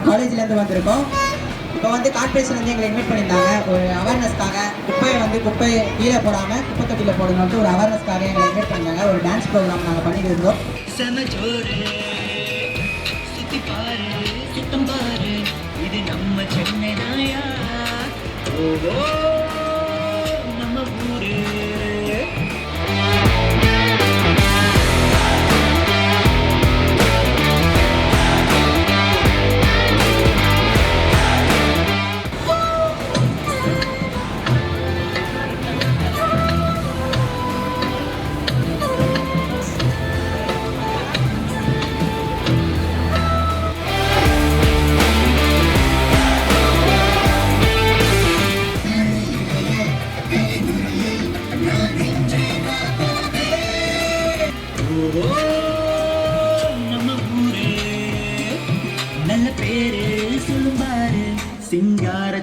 காலேஜ்லேருந்து வந்திருக்கோம். இப்போ வந்து கார்பரேஷன் வந்து எங்களை இன்வைட் பண்ணியிருந்தாங்க ஒரு அவேர்னஸ்க்காக. குப்பையை கீழே போடாமல் குப்பை தொட்டியில் போடணுன்ட்டு ஒரு அவேர்னஸ்க்காக எங்களை இன்வைட் பண்ணியிருந்தாங்க. ஒரு டான்ஸ் ப்ரோக்ராம் நாங்கள் பண்ணிட்டு இருந்தோம். சுத்தி பாரு சுத்தம் பாரு இது நம்ம சென்னை நாயா நம்ம ஊரு. நம்ம ஊரு நல்ல பேரு சொல்லும் பாரு சிங்கார